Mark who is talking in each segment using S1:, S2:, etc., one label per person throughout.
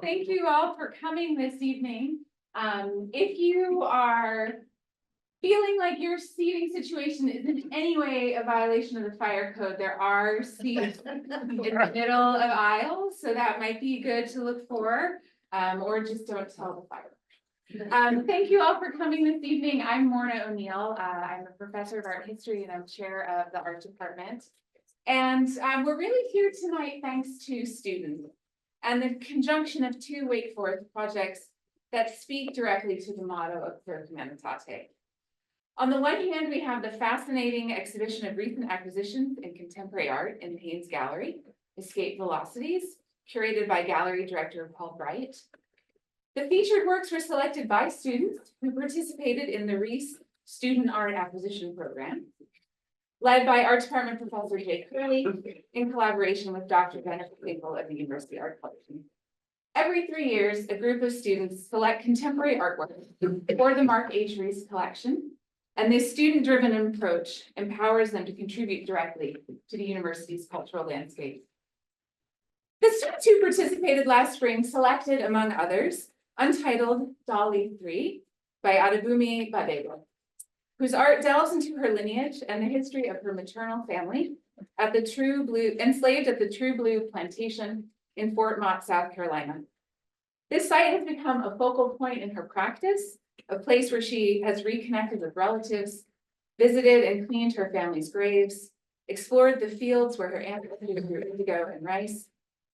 S1: Thank you all for coming this evening. If you are feeling like your seating situation is in any way a violation of the fire code, there are seats in the middle of aisles, so that might be good to look for, or just don't tell the fire. Thank you all for coming this evening. I'm Morna O'Neill. I'm a professor of art history and I'm chair of the art department. And we're really here tonight thanks to students and the conjunction of two Wake Forest projects that speak directly to the motto of Cur Humanitate. On the one hand, we have the fascinating exhibition of recent acquisitions in contemporary art in Payne's Gallery, Escape Velocities, curated by gallery director Paul Bright. The featured works were selected by students who participated in the Reece Student Art Acquisition Program, led by Art Department Professor Jay Curley in collaboration with Dr. Jennifer Finkel of the University Art Collection. Every 3 years, a group of students select contemporary artwork for the Mark H. Reece collection, and this student-driven approach empowers them to contribute directly to the university's cultural landscape. The students who participated last spring selected, among others, Untitled, Dolly 3 by Adebunmi Gbadebo, whose art delves into her lineage and the history of her maternal family at the enslaved at the True Blue plantation in Fort Mott, South Carolina. This site has become a focal point in her practice, a place where she has reconnected with relatives, visited and cleaned her family's graves, explored the fields where her ancestors grew indigo and rice,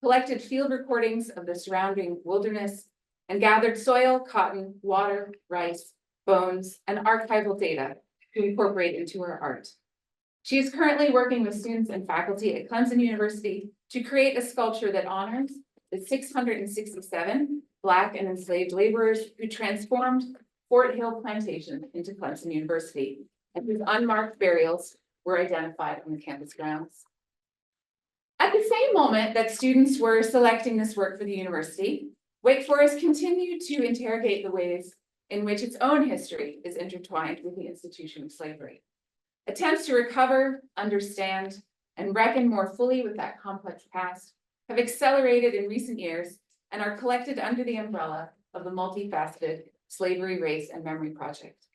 S1: collected field recordings of the surrounding wilderness, and gathered soil, cotton, water, rice, bones, and archival data to incorporate into her art. She is currently working with students and faculty at Clemson University to create a sculpture that honors the 667 Black and enslaved laborers who transformed Fort Hill Plantation into Clemson University, and whose unmarked burials were identified on the campus grounds. At the same moment that students were selecting this work for the university, Wake Forest continued to interrogate the ways in which its own history is intertwined with the institution of slavery. Attempts to recover, understand, and reckon more fully with that complex past have accelerated in recent years and are collected under the umbrella of the multifaceted Slavery, Race, and Memory Project.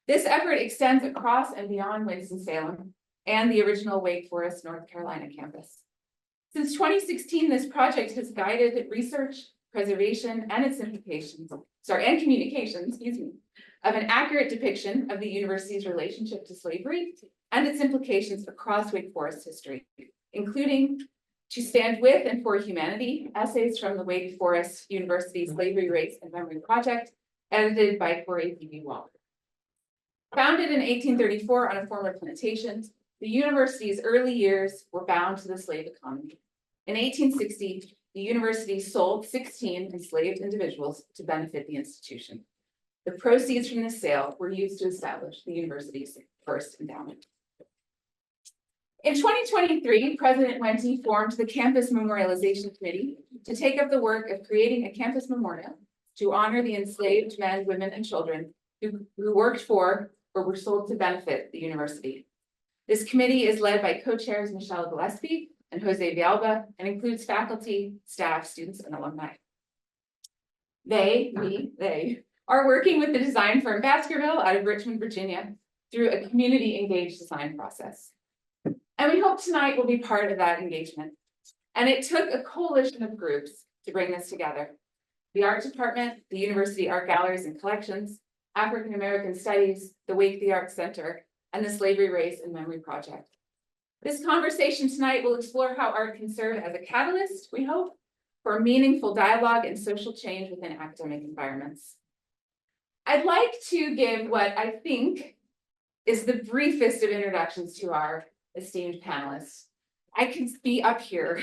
S1: This effort extends across and beyond Winston-Salem and the original Wake Forest, North Carolina campus. Since 2016, this project has guided research, preservation, and its implications, and communication, of an accurate depiction of the university's relationship to slavery and its implications across Wake Forest history, including To Stand With and For Humanity, essays from the Wake Forest University Slavery, Race, and Memory Project, edited by Corey B. Walker. Founded in 1834 on a former plantation, the university's early years were bound to the slave economy. In 1860, the university sold 16 enslaved individuals to benefit the institution. The proceeds from this sale were used to establish the university's first endowment. In 2023, President Wente formed the Campus Memorialization Committee to take up the work of creating a campus memorial to honor the enslaved men, women, and children who worked for or were sold to benefit the university. This committee is led by co-chairs Michelle Gillespie and Jose Villalba, and includes faculty, staff, students, and alumni. They are working with the design firm Baskervill out of Richmond, Virginia, through a community-engaged design process. And we hope tonight will be part of that engagement. And it took a coalition of groups to bring this together. The art department, the university art galleries and collections, African American Studies, the Wake the Arts Center, and the Slavery, Race, and Memory Project. This conversation tonight will explore how art can serve as a catalyst, we hope, for meaningful dialogue and social change within academic environments. I'd like to give what I think is the briefest of introductions to our esteemed panelists. I could be up here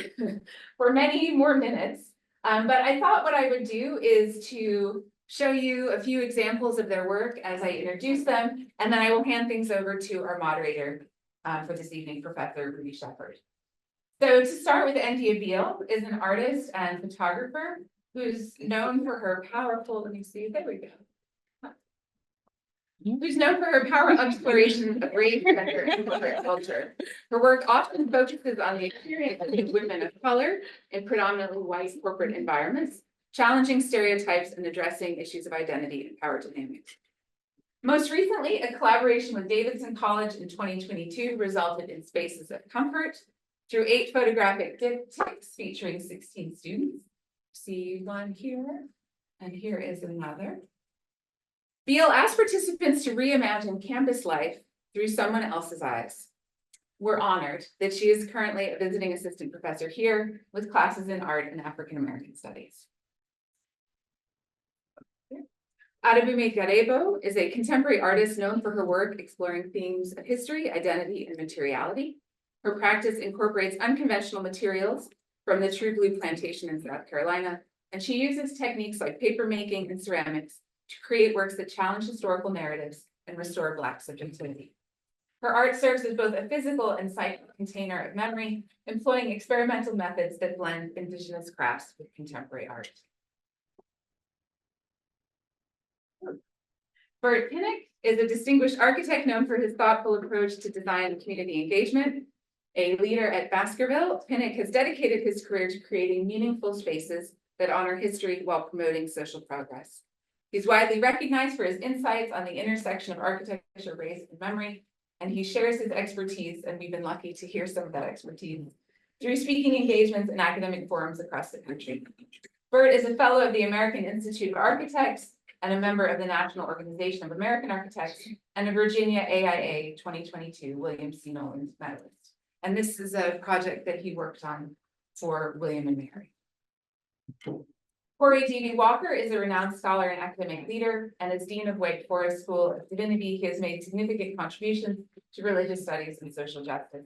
S1: for many more minutes, but I thought what I would do is to show you a few examples of their work as I introduce them, and then I will hand things over to our moderator for this evening, Professor Rudy Shepherd. So to start with, Endia Beal is an artist and photographer who's known for her powerful, who's known for her power exploration of race, gender, and corporate culture. Her work often focuses on the experience of women of color in predominantly white corporate environments, challenging stereotypes and addressing issues of identity and power dynamics. Most recently, a collaboration with Davidson College in 2022 resulted in Spaces of Comfort through 8 photographic diptychs featuring 16 students. See one here, and here is another. Beal asked participants to reimagine campus life through someone else's eyes. We're honored that she is currently a visiting assistant professor here with classes in art and African American studies. Adebunmi Gbadebo is a contemporary artist known for her work exploring themes of history, identity, and materiality. Her practice incorporates unconventional materials from the True Blue plantation in South Carolina, and she uses techniques like paper making and ceramics to create works that challenge historical narratives and restore Black subjectivity. Her art serves as both a physical and psychic container of memory, employing experimental methods that blend Indigenous crafts with contemporary art. Burt Pinnock is a distinguished architect known for his thoughtful approach to design and community engagement. A leader at Baskervill, Pinnock has dedicated his career to creating meaningful spaces that honor history while promoting social progress. He's widely recognized for his insights on the intersection of architecture, race, and memory, and he shares his expertise, and we've been lucky to hear some of that expertise, through speaking engagements and academic forums across the country. Burt is a fellow of the American Institute of Architects and a member of the National Organization of American Architects and a Virginia AIA 2022 William C. Nolan medalist. And this is a project that he worked on for William and Mary. Corey D.B. Walker is a renowned scholar and academic leader, and as Dean of Wake Forest School of Divinity, he has made significant contributions to religious studies and social justice.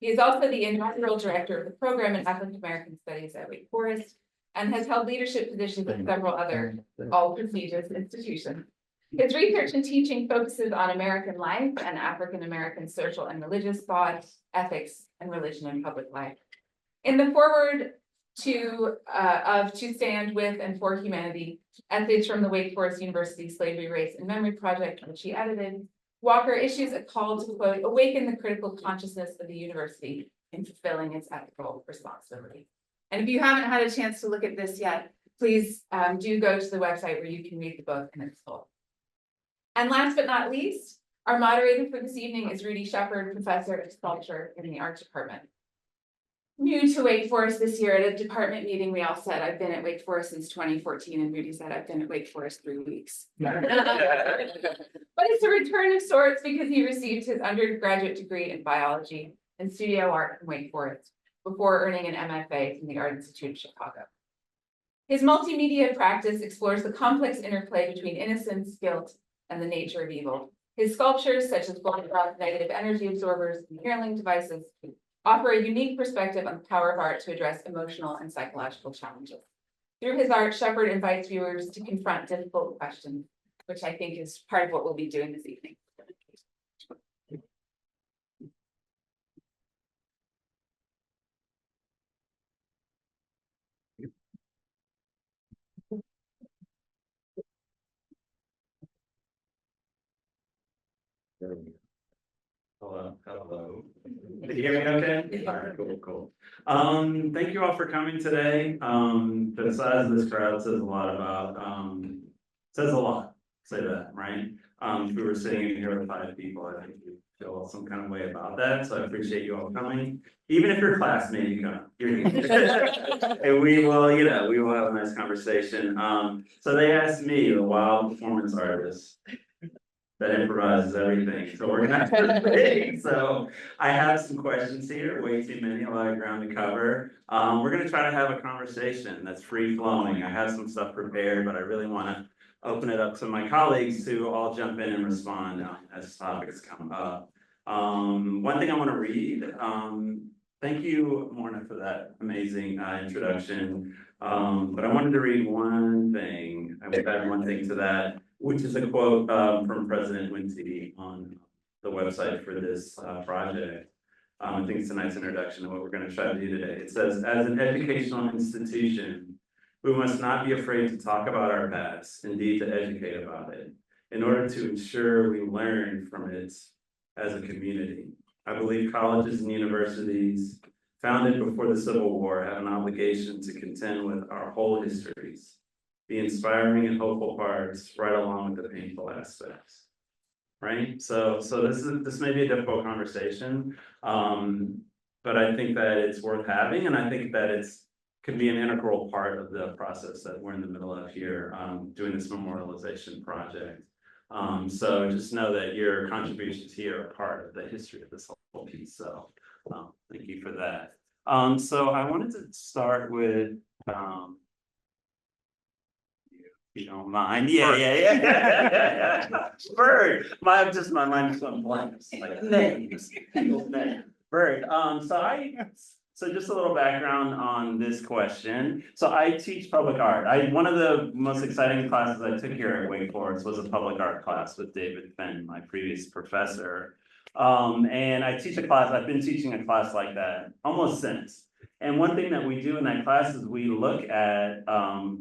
S1: He is also the inaugural director of the program in African American Studies at Wake Forest, and has held leadership positions at several other all-prestigious institutions. His research and teaching focuses on American life and African American social and religious thought, ethics, and religion in public life. In the foreword to Stand With and For Humanity, essays from the Wake Forest University Slavery, Race, and Memory Project, which he edited, Walker issues a call to, quote, awaken the critical consciousness of the university in fulfilling its ethical responsibility. And if you haven't had a chance to look at this yet, please do go to the website where you can read the book in its full. And last but not least, our moderator for this evening is Rudy Shepard, professor of sculpture in the art department. New to Wake Forest this year at a department meeting, we all said, I've been at Wake Forest since 2014, and Rudy said, I've been at Wake Forest 3 weeks. But it's a return of sorts because he received his undergraduate degree in biology and studio art from Wake Forest before earning an MFA from the Art Institute of Chicago. His multimedia practice explores the complex interplay between innocence, guilt, and the nature of evil. His sculptures, such as blood negative energy absorbers and healing devices, offer a unique perspective on the power of art to address emotional and psychological challenges. Through his art, Shepard invites viewers to confront difficult questions, which I think is part of what we'll be doing this evening.
S2: Hello. Can you hear me okay? All right, cool. Thank you all for coming today. The size of this crowd says a lot about, say that, right? If we were sitting in here with 5 people, I think we feel some kind of way about that. So I appreciate you all coming. Even if you're a classmate, you come. And we will have a nice conversation. So they asked me, the wild performance artist, that improvises everything. So we're gonna have to think. So I have some questions here, way too many, a lot of ground to cover. We're gonna try to have a conversation that's free flowing. I have some stuff prepared, but I really wanna open it up to my colleagues to all jump in and respond as topics come up. One thing I wanna read, thank you, Morna, for that amazing introduction. But I wanted to read one thing. I would add one thing to that, which is a quote from President Winty on the website for this project. I think it's a nice introduction to what we're going to try to do today. It says, as an educational institution, we must not be afraid to talk about our past, indeed to educate about it, in order to ensure we learn from it as a community. I believe colleges and universities founded before the Civil War have an obligation to contend with our whole histories, the inspiring and hopeful parts right along with the painful aspects. Right, so this may be a difficult conversation, but I think that it's worth having, and I think that could be an integral part of the process that we're in the middle of here, doing this memorialization project. So just know that your contributions here are part of the history of this whole piece, so thank you for that. So I wanted to start with if you don't mind. Yeah. Bird. My mind's going blank. Like names. Bird. So just a little background on this question. So I teach public art. One of the most exciting classes I took here at Wake Forest was a public art class with David Fenn, my previous professor. And I teach a class, I've been teaching a class like that almost since. And one thing that we do in that class is we look at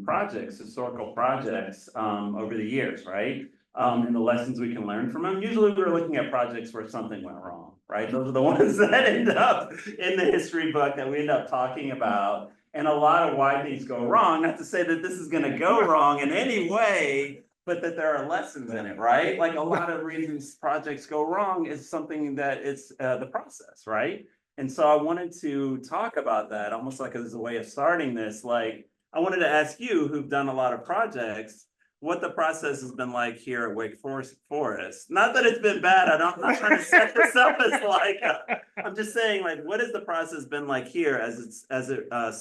S2: projects, historical projects over the years, right? And the lessons we can learn from them. Usually we're looking at projects where something went wrong, right? Those are the ones that end up in the history book that we end up talking about. And a lot of why things go wrong, not to say that this is gonna go wrong in any way, but that there are lessons in it, right? Like a lot of reasons projects go wrong is something that it's the process, right? And so I wanted to talk about that almost like as a way of starting this. Like, I wanted to ask you, who've done a lot of projects, what the process has been like here at Wake Forest. Not that it's been bad. I'm not trying to set this up as like, I'm just saying, like, what has the process been like here as it's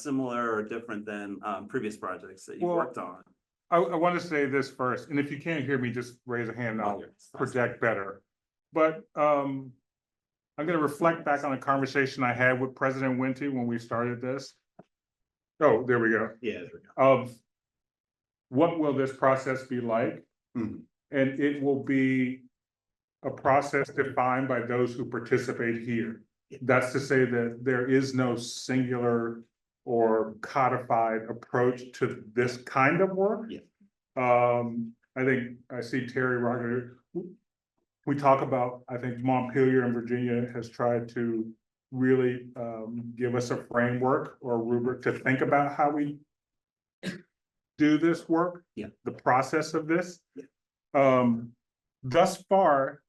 S2: similar or different than previous projects that you've worked on?
S3: I want to say this first, and if you can't hear me, just raise a hand and I'll project better. But I'm going to reflect back on a conversation I had with President Winty when we started this. Oh, there we go.
S2: Yeah, there we go.
S3: Of what will this process be like?
S2: Mm-hmm.
S3: And it will be a process defined by those who participate here. That's to say that there is no singular or codified approach to this kind of work.
S2: Yeah.
S3: I think I see Terry Roger. We talk about, I think Montpelier in Virginia has tried to really give us a framework or a rubric to think about how we do this work.
S2: Yeah.
S3: The process of this. Yeah. Thus far,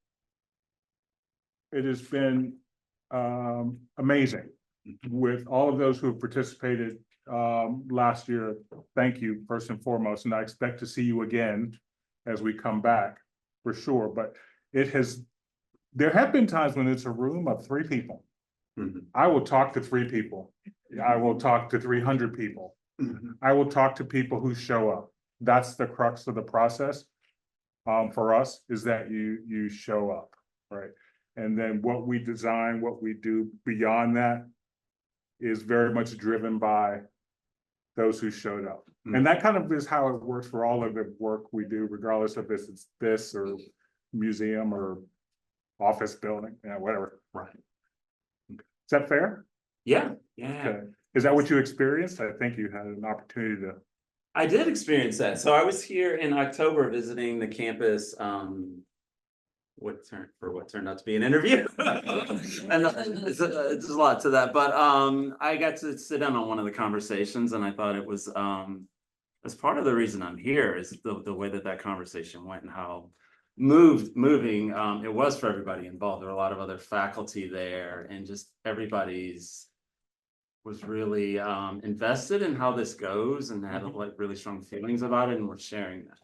S3: it has been amazing with all of those who have participated last year. Thank you, first and foremost, and I expect to see you again as we come back for sure. But there have been times when it's a room of 3 people.
S2: Mm-hmm.
S3: I will talk to 3 people. I will talk to 300 people.
S2: Mm-hmm.
S3: I will talk to people who show up. That's the crux of the process. For us is that you show up, right? And then what we design, what we do beyond that is very much driven by those who showed up. Mm-hmm. And that kind of is how it works for all of the work we do, regardless if it's this or museum or office building, whatever.
S2: Right.
S3: Is that fair?
S2: Yeah.
S3: Okay. Is that what you experienced? I think you had an opportunity to.
S2: I did experience that. So I was here in October visiting the campus, what turned out to be an interview. And it's a lot to that, but I got to sit in on one of the conversations, and I thought it was as part of the reason I'm here is the way that conversation went and how moving it was for everybody involved. There were a lot of other faculty there, and just everybody's was really invested in how this goes and had like really strong feelings about it, and we're sharing that,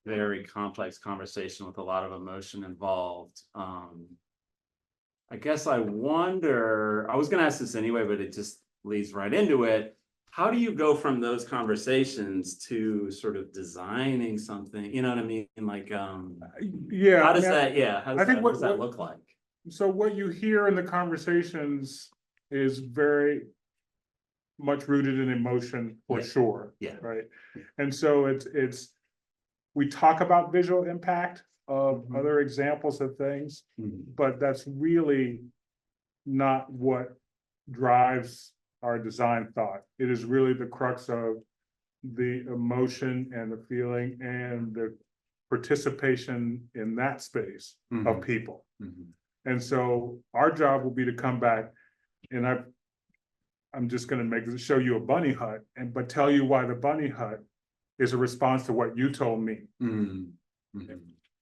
S2: very complex conversation with a lot of emotion involved. I guess I wonder, I was gonna ask this anyway, but it just leads right into it. How do you go from those conversations to sort of designing something? You know what I mean? Like,
S3: yeah.
S2: How does that look like?
S3: So what you hear in the conversations is very much rooted in emotion for sure.
S2: Yeah.
S3: Right. And so we talk about visual impact of other examples of things, but that's really not what drives our design thought. It is really the crux of the emotion and the feeling and the participation in that space of people. And so our job will be to come back, and I'm just going to show you a bunny hut, but tell you why the bunny hut is a response to what you told me.
S2: Mm.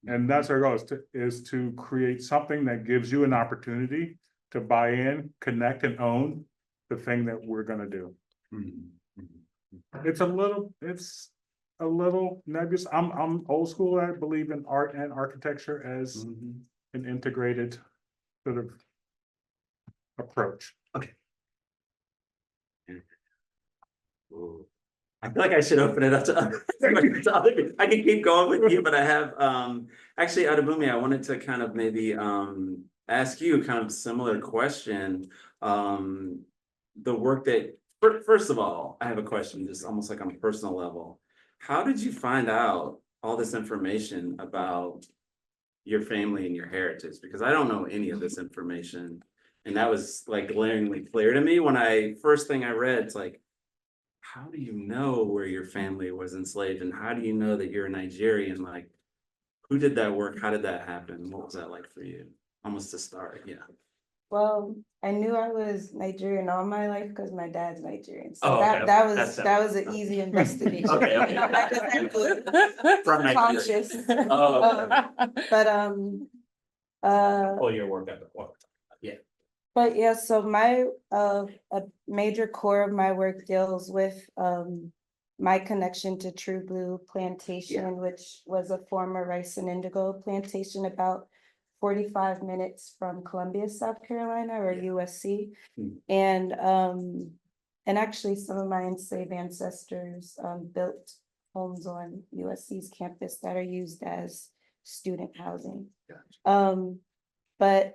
S3: And that's our goal, is to create something that gives you an opportunity to buy in, connect and own the thing that we're gonna do. It's a little nebulous. I'm old school. I believe in art and architecture as an integrated sort of approach.
S2: Ooh. I feel like I should open it up to other people. I can keep going with you, but I have, actually, Adebunmi, I wanted to kind of maybe, ask you kind of similar question. The work that, first of all, I have a question, just almost like on a personal level. How did you find out all this information about your family and your heritage? Because I don't know any of this information. And that was like glaringly clear to me when first thing I read, it's like, how do you know where your family was enslaved, and how do you know that you're a Nigerian? Like, who did that work? How did that happen? What was that like for you? Almost to start, yeah.
S4: Well, I knew I was Nigerian all my life because my dad's Nigerian. So
S2: Oh, okay.
S4: that was an easy investigation.
S2: Okay.
S4: I just had to
S2: From Nigeria.
S4: conscious.
S2: Oh,
S4: But
S2: pull your work up.
S4: But yeah, so a major core of my work deals with my connection to True Blue Plantation, which was a former rice and indigo plantation about 45 minutes from Columbia, South Carolina, or USC. And actually some of my enslaved ancestors built homes on USC's campus that are used as student housing. But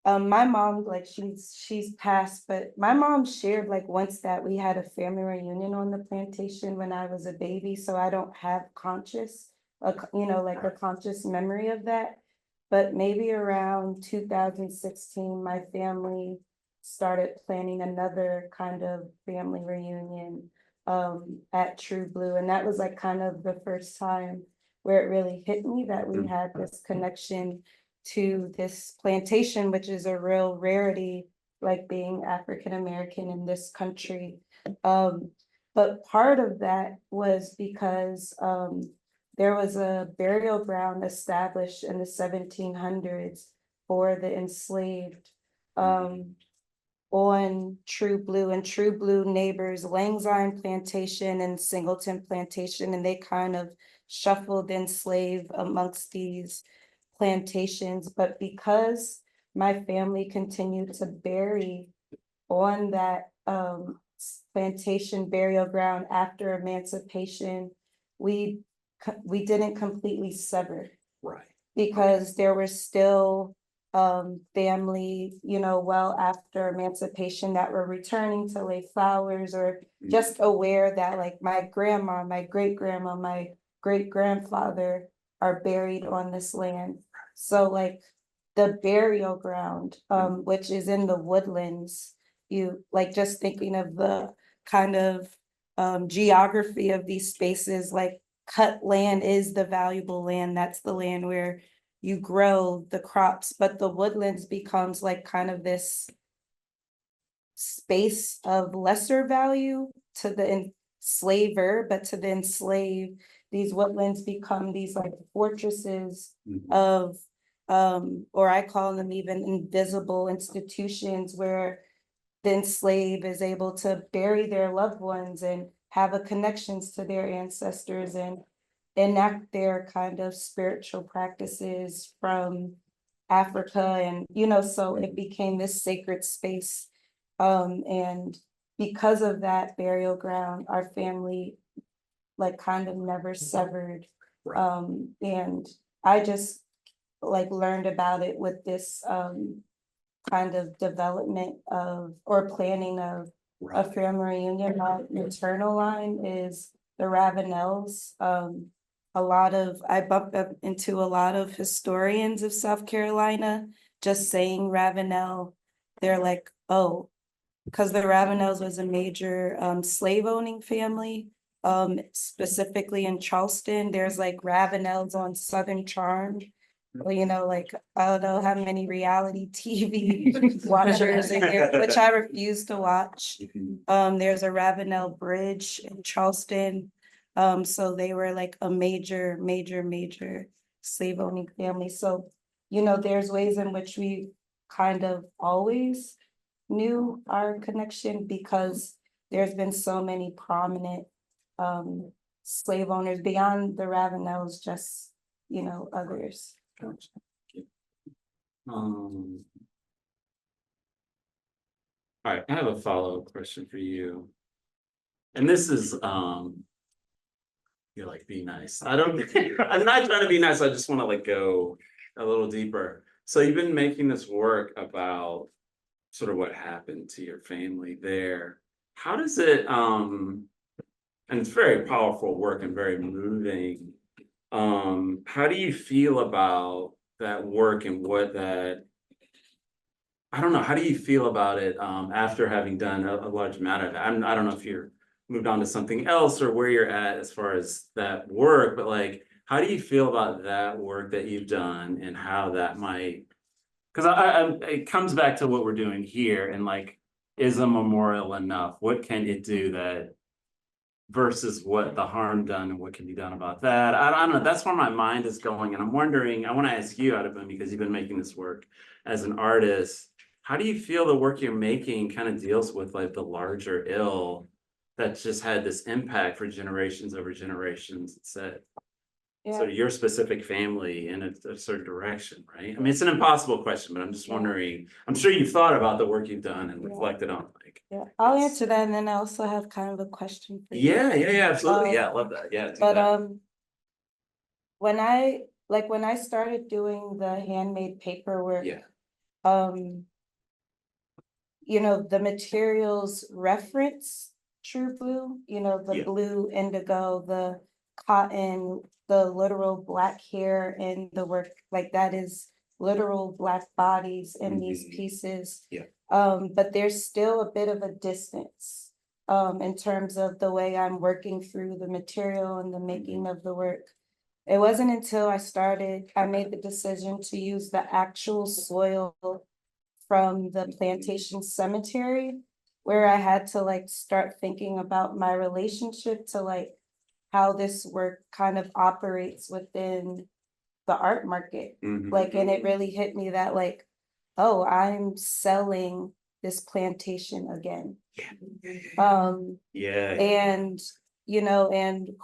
S4: my mom, like she's passed, but my mom shared like once that we had a family reunion on the plantation when I was a baby, so I don't have a conscious memory of that. But maybe around 2016, my family started planning another kind of family reunion at True Blue, and that was like kind of the first time where it really hit me that we had this connection to this plantation, which is a real rarity, like being African American in this country. But part of that was because there was a burial ground established in the 1700s for the enslaved on True Blue, and True Blue neighbors Langsyne Plantation and Singleton Plantation, and they kind of shuffled enslaved amongst these plantations. But because my family continued to bury on that plantation burial ground after emancipation, we didn't completely sever,
S2: Right,
S4: because there were still family, well after emancipation that were returning to lay flowers, or just aware that like my grandma, my great-grandma, my great-grandfather are buried on this land. So like the burial ground, which is in the woodlands, you like just thinking of the kind of geography of these spaces, like cut land is the valuable land. That's the land where you grow the crops, but the woodlands becomes like kind of this space of lesser value to the enslaver, but to the enslaved, these woodlands become these like fortresses of or I call them even invisible institutions, where the enslaved is able to bury their loved ones and have a connections to their ancestors and enact their kind of spiritual practices from Africa. And so it became this sacred space, and because of that burial ground, our family like kind of never severed. And I just like learned about it with this kind of development of or planning of a family reunion. My maternal line is the Ravenels. I bumped up into a lot of historians of South Carolina just saying Ravenel. They're like, oh, because the Ravenels was a major slave owning family. Specifically in Charleston, there's like Ravenels on Southern Charm, well, like, I don't know how many reality TV watchers in here, which I refuse to watch. There's a Ravenel Bridge in Charleston. So they were like a major slave owning family. So, there's ways in which we kind of always knew our connection because there's been so many prominent slave owners beyond the Ravenels, just, others.
S2: All right, I have a follow-up question for you. And this is, you're like, be nice. I'm not trying to be nice. I just want to like go a little deeper. So you've been making this work about sort of what happened to your family there. How does it, and it's very powerful work and very moving. How do you feel about that work and what that, I don't know, how do you feel about it after having done a large amount of it? I don't know if you're moved on to something else or where you're at as far as that work, but like, how do you feel about that work that you've done and how that might, because it comes back to what we're doing here and like, is a memorial enough? What can it do that versus what the harm done and what can be done about that? I don't know, that's where my mind is going. And I'm wondering, I want to ask you, Adebunmi, because you've been making this work as an artist, how do you feel the work you're making kind of deals with like the larger ill that's just had this impact for generations over generations? It's set sort of your specific family in a certain direction, right? I mean, it's an impossible question, but I'm just wondering, I'm sure you've thought about the work you've done and reflected on like.
S4: Yeah, I'll answer that, and then I also have kind of a question for you.
S2: Yeah, absolutely. Yeah, I love that. Yeah.
S4: But when I started doing the handmade paperwork, the materials reference true blue, the blue indigo, the cotton, the literal black hair in the work, like that is literal black bodies in these pieces. But there's still a bit of a distance in terms of the way I'm working through the material and the making of the work. It wasn't until I made the decision to use the actual soil from the plantation cemetery, where I had to like start thinking about my relationship to like how this work kind of operates within the art market. Like, and it really hit me that like, oh, I'm selling this plantation again. And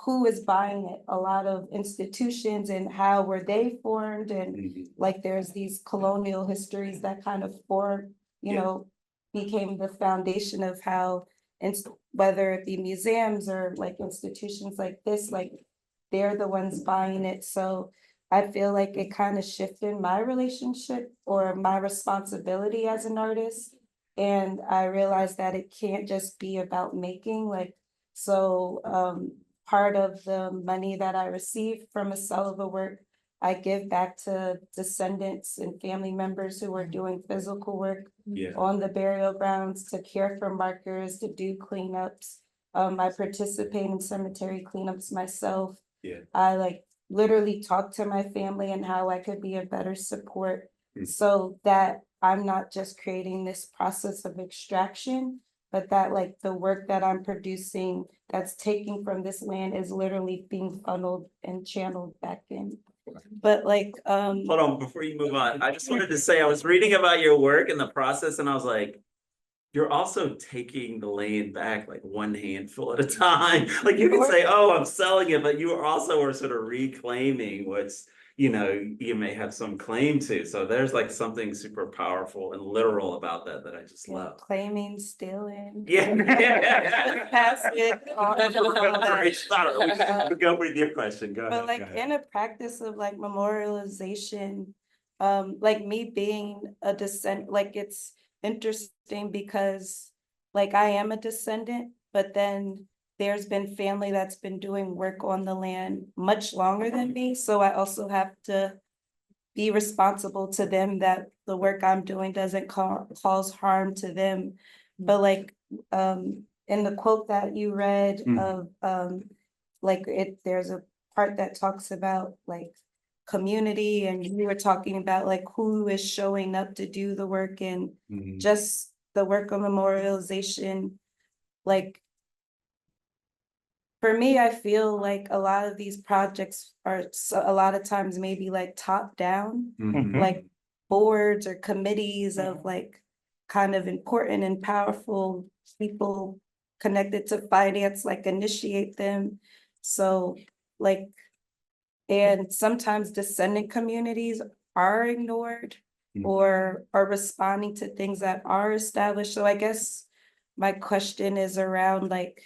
S4: who is buying it? A lot of institutions, and how were they formed? And like there's these colonial histories that kind of form, became the foundation of how, whether it be museums or like institutions like this, like they're the ones buying it. So I feel like it kind of shifted my relationship or my responsibility as an artist. And I realized that it can't just be about making, like, so part of the money that I receive from a sale of a work, I give back to descendants and family members who are doing physical work on the burial grounds, to care for markers, to do cleanups. I participate in cemetery cleanups myself. I like literally talk to my family and how I could be a better support, so that I'm not just creating this process of extraction, but that like the work that I'm producing that's taking from this land is literally being funneled and channeled back in. But like,
S2: hold on, before you move on, I just wanted to say, I was reading about your work and the process, and I was like, you're also taking the land back like one handful at a time. Like you can say, oh, I'm selling it, but you also are sort of reclaiming what's, you may have some claim to. So there's like something super powerful and literal about that I just love.
S4: Claiming, stealing.
S2: Pass
S4: it on.
S2: Go with your question. Go ahead.
S4: But like in a practice of like memorialization, like me being a descendant, like it's interesting because like I am a descendant, but then there's been family that's been doing work on the land much longer than me. So I also have to be responsible to them that the work I'm doing doesn't cause harm to them. But like in the quote that you read of like there's a part that talks about like community, and you were talking about like who is showing up to do the work, and just the work of memorialization, like for me, I feel like a lot of these projects are a lot of times maybe like top down, like boards or committees of like kind of important and powerful people connected to finance, like initiate them. So like, and sometimes descendant communities are ignored or are responding to things that are established. So I guess my question is around like,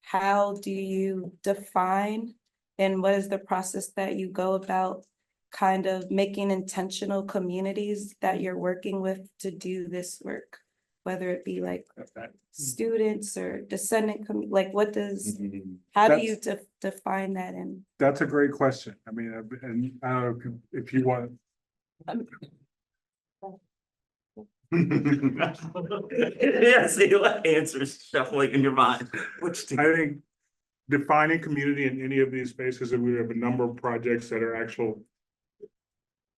S4: how do you define and what is the process that you go about kind of making intentional communities that you're working with to do this work? Whether it be like students or descendant, like what does, how do you define that? And
S3: That's a great question. I mean, and I don't know if you want,
S2: Yeah, see what answers shuffling in your mind. Which
S3: I think defining community in any of these spaces, and we have a number of projects that are actual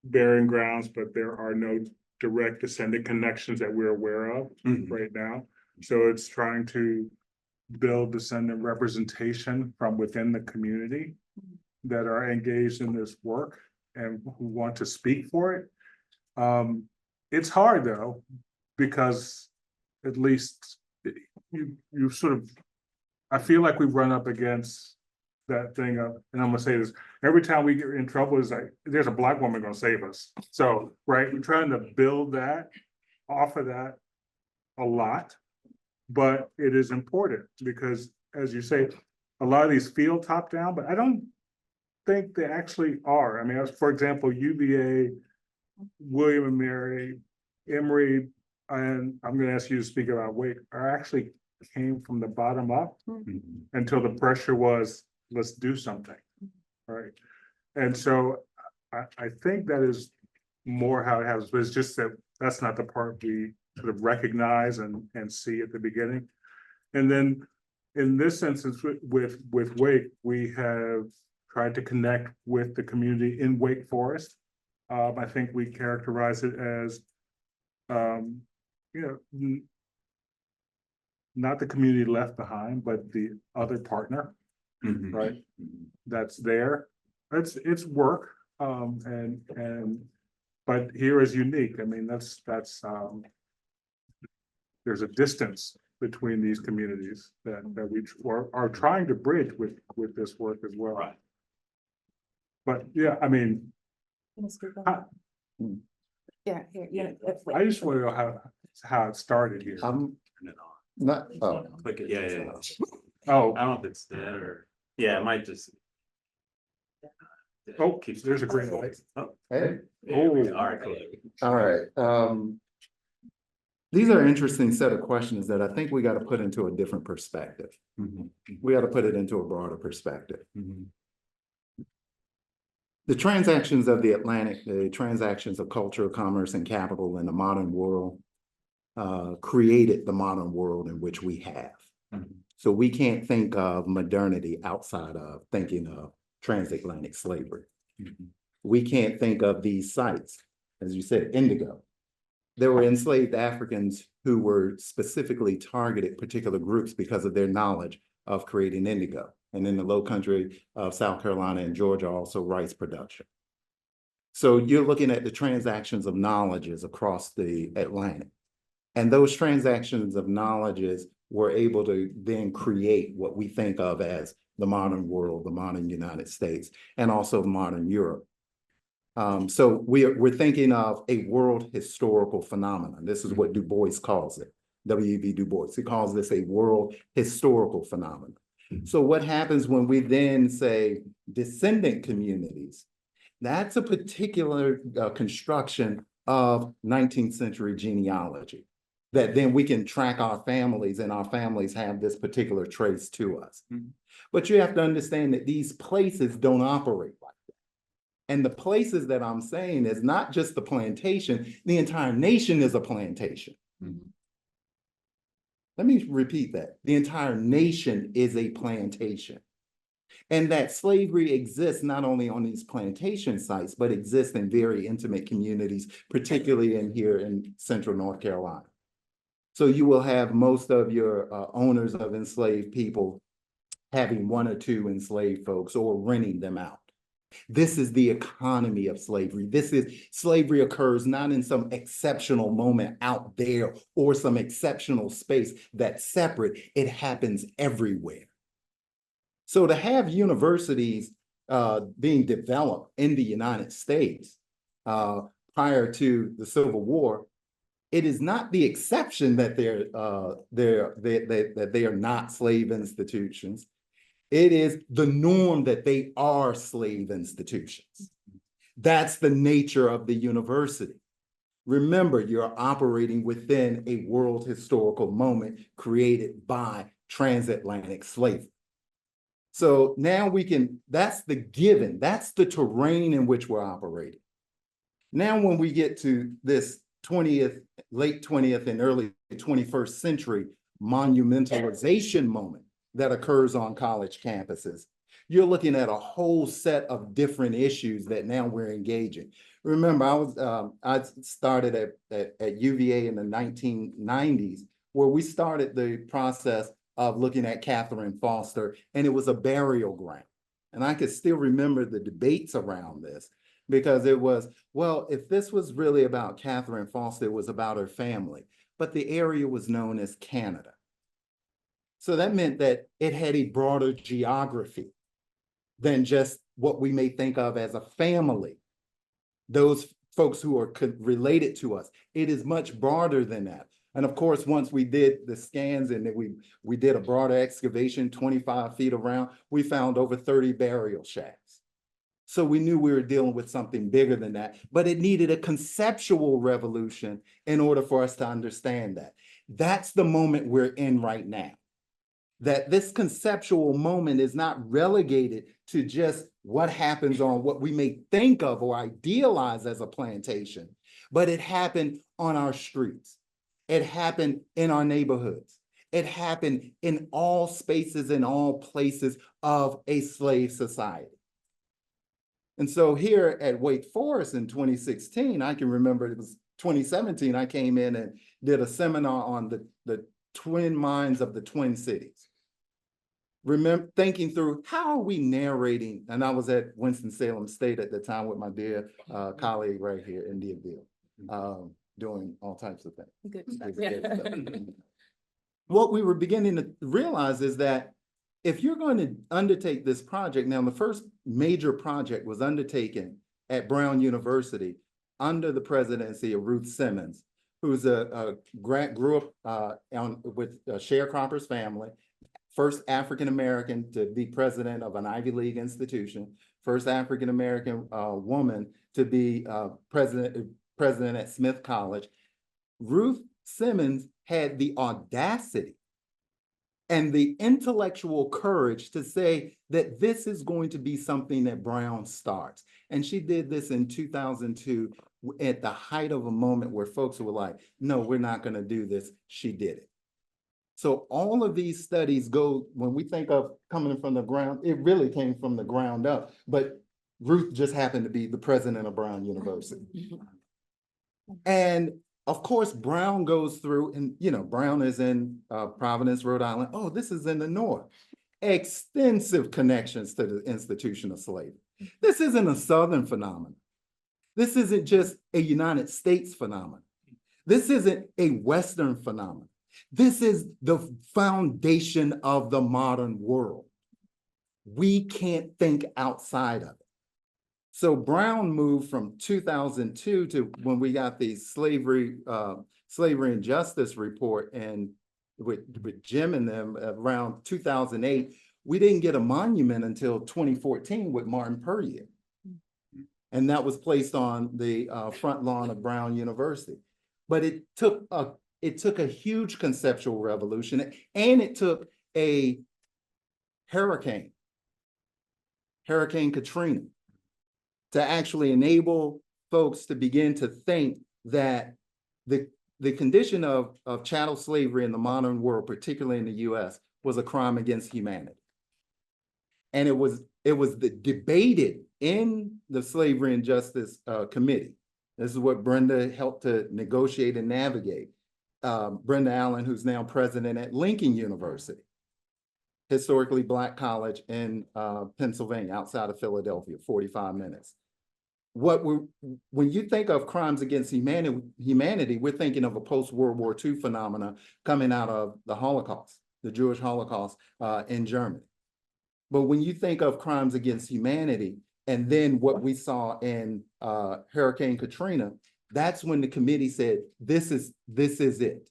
S3: bearing grounds, but there are no direct descendant connections that we're aware of right now. So it's trying to build descendant representation from within the community that are engaged in this work and who want to speak for it. It's hard though, because at least you sort of, I feel like we've run up against that thing of, and I'm gonna say this, every time we get in trouble, is like, there's a Black woman gonna save us. So, right, we're trying to build that off of that a lot, but it is important because, as you say, a lot of these feel top down, but I don't think they actually are. I mean, for example, UVA, William and Mary, Emory, and I'm gonna ask you to speak about Wake, are actually came from the bottom up until the pressure was, let's do something, right? And so I think that is more how it happens, but it's just that that's not the part we sort of recognize and see at the beginning. And then in this instance with Wake, we have tried to connect with the community in Wake Forest. I think we characterize it as, you know, not the community left behind, but the other partner, right? That's there. It's work, but here is unique. I mean, that's there's a distance between these communities that we are trying to bridge with this work as well.
S2: Right.
S3: But yeah, I mean,
S4: yeah, here,
S3: I just want to know how it started here.
S2: Turn it on.
S5: Not,
S2: Click it, yeah.
S3: Oh,
S2: I don't know if it's dead or, yeah, it might just.
S3: oh, there's a green light.
S5: hey,
S2: Yeah, we are, cool.
S5: all right. These are interesting set of questions that I think we got to put into a different perspective. We got to put it into a broader perspective. The transactions of the Atlantic, the transactions of culture, commerce, and capital in the modern world created the modern world in which we have. So we can't think of modernity outside of thinking of transatlantic slavery. We can't think of these sites, as you said, indigo. There were enslaved Africans who were specifically targeted particular groups because of their knowledge of creating indigo. And in the low country of South Carolina and Georgia, also rice production. So you're looking at the transactions of knowledges across the Atlantic. And those transactions of knowledges were able to then create what we think of as the modern world, the modern United States, and also modern Europe. So we're thinking of a world historical phenomenon. This is what Du Bois calls it, W.E.B. Du Bois. He calls this a world historical phenomenon. So what happens when we then say descendant communities? That's a particular construction of 19th century genealogy that then we can track our families and our families have this particular trace to us. But you have to understand that these places don't operate like that. And the places that I'm saying is not just the plantation, the entire nation is a plantation. Let me repeat that. The entire nation is a plantation. And that slavery exists not only on these plantation sites, but exists in very intimate communities, particularly in here in central North Carolina. So you will have most of your owners of enslaved people having one or two enslaved folks or renting them out. This is the economy of slavery. Slavery occurs not in some exceptional moment out there or some exceptional space that's separate. It happens everywhere. So to have universities being developed in the United States prior to the Civil War, it is not the exception that they are not slave institutions. It is the norm that they are slave institutions. That's the nature of the university. Remember, you're operating within a world historical moment created by transatlantic slavery. So now that's the given, that's the terrain in which we're operating. Now, when we get to this late 20th and early 21st century monumentalization moment that occurs on college campuses, you're looking at a whole set of different issues that now we're engaging. Remember, I started at UVA in the 1990s, where we started the process of looking at Catherine Foster, and it was a burial ground. And I could still remember the debates around this, because it was, well, if this was really about Catherine Foster, it was about her family, but the area was known as Canada. So that meant that it had a broader geography than just what we may think of as a family. Those folks who are related to us, it is much broader than that. And of course, once we did the scans and then we did a broader excavation, 25 feet around, we found over 30 burial shacks. So we knew we were dealing with something bigger than that, but it needed a conceptual revolution in order for us to understand that. That's the moment we're in right now. That this conceptual moment is not relegated to just what happens on what we may think of or idealize as a plantation, but it happened on our streets. It happened in our neighborhoods. It happened in all spaces and all places of a slave society. And so here at Wake Forest in 2016, I can remember it was 2017, I came in and did a seminar on the twin minds of the Twin Cities. Remember thinking through, how are we narrating? And I was at Winston-Salem State at the time with my dear colleague right here, Endia Beal, doing all types of things.
S4: Good stuff.
S5: Good stuff. What we were beginning to realize is that if you're going to undertake this project, now the first major project was undertaken at Brown University under the presidency of Ruth Simmons, who's grew up with a sharecropper's family, first African-American to be president of an Ivy League institution, first African-American woman to be president at Smith College. Ruth Simmons had the audacity and the intellectual courage to say that this is going to be something that Brown starts. And she did this in 2002 at the height of a moment where folks were like, no, we're not going to do this. She did it. So all of these studies go, when we think of coming from the ground, it really came from the ground up. But Ruth just happened to be the president of Brown University. And of course, Brown goes through, and Brown is in Providence, Rhode Island. Oh, this is in the north. Extensive connections to the institution of slavery. This isn't a Southern phenomenon. This isn't just a United States phenomenon. This isn't a Western phenomenon. This is the foundation of the modern world. We can't think outside of it. So Brown moved from 2002 to when we got the slavery and justice report, and with Jim and them around 2008, we didn't get a monument until 2014 with Martin Puryear. And that was placed on the front lawn of Brown University. But it took a huge conceptual revolution, and it took a Hurricane Katrina, to actually enable folks to begin to think that the condition of chattel slavery in the modern world, particularly in the US, was a crime against humanity. And it was debated in the Slavery and Justice Committee. This is what Brenda helped to negotiate and navigate. Brenda Allen, who's now president at Lincoln University, historically Black college in Pennsylvania, outside of Philadelphia, 45 minutes. When you think of crimes against humanity, we're thinking of a post-World War II phenomena coming out of the Holocaust, the Jewish Holocaust in Germany. But when you think of crimes against humanity, and then what we saw in Hurricane Katrina, that's when the committee said, this is it.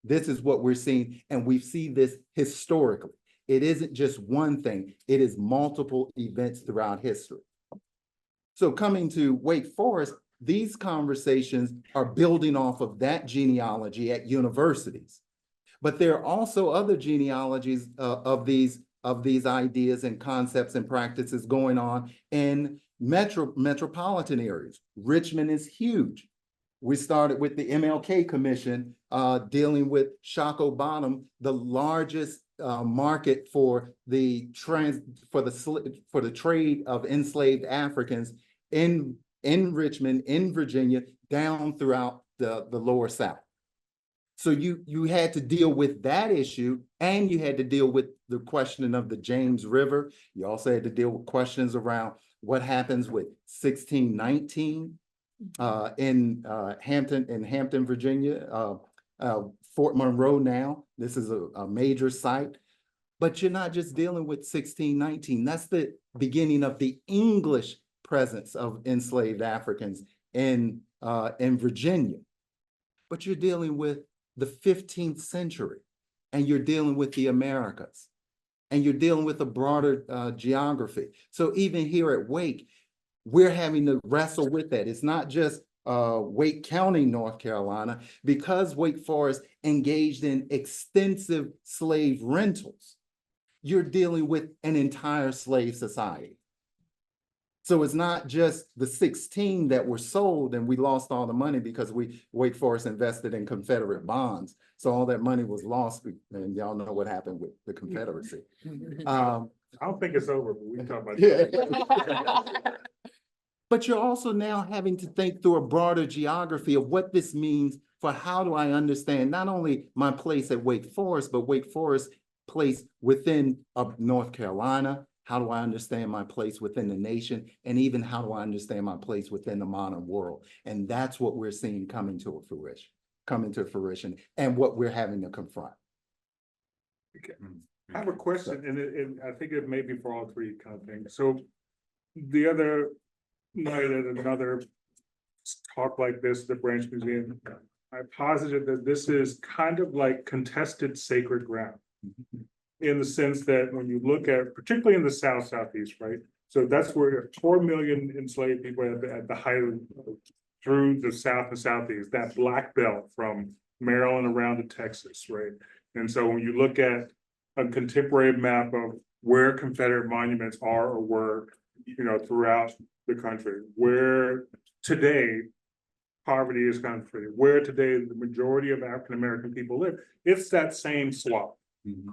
S5: This is what we're seeing, and we see this historically. It isn't just one thing, it is multiple events throughout history. So coming to Wake Forest, these conversations are building off of that genealogy at universities. But there are also other genealogies of these ideas and concepts and practices going on in metropolitan areas. Richmond is huge. We started with the MLK Commission dealing with Shockoe Bottom, the largest market for the trade of enslaved Africans in Richmond, in Virginia, down throughout the lower South. So you had to deal with that issue, and you had to deal with the questioning of the James River. You also had to deal with questions around what happens with 1619 in Hampton, Virginia, Fort Monroe now. This is a major site. But you're not just dealing with 1619. That's the beginning of the English presence of enslaved Africans in Virginia. But you're dealing with the 15th century, and you're dealing with the Americas, and you're dealing with a broader geography. So even here at Wake, we're having to wrestle with that. It's not just Wake County, North Carolina, because Wake Forest engaged in extensive slave rentals. You're dealing with an entire slave society. So it's not just the 16 that were sold and we lost all the money because Wake Forest invested in Confederate bonds. So all that money was lost, and y'all know what happened with the Confederacy.
S3: I don't think it's over, but we can talk about it.
S5: But you're also now having to think through a broader geography of what this means for how do I understand not only my place at Wake Forest, but Wake Forest place within North Carolina. How do I understand my place within the nation? And even how do I understand my place within the modern world? And that's what we're seeing coming to fruition, and what we're having to confront.
S3: Okay. I have a question, and I think it may be for all three kind of things. So the other night at another talk like this, the Branch Museum, I posited that this is kind of like contested sacred ground. In the sense that when you look at, particularly in the South, Southeast, right? So that's where 4 million enslaved people at the height of, through the South and Southeast, that black belt from Maryland around to Texas, right? And so when you look at a contemporary map of where Confederate monuments are or were, throughout the country, where today poverty is concentrated, where today the majority of African-American people live, it's that same swath.
S5: Mm-hmm.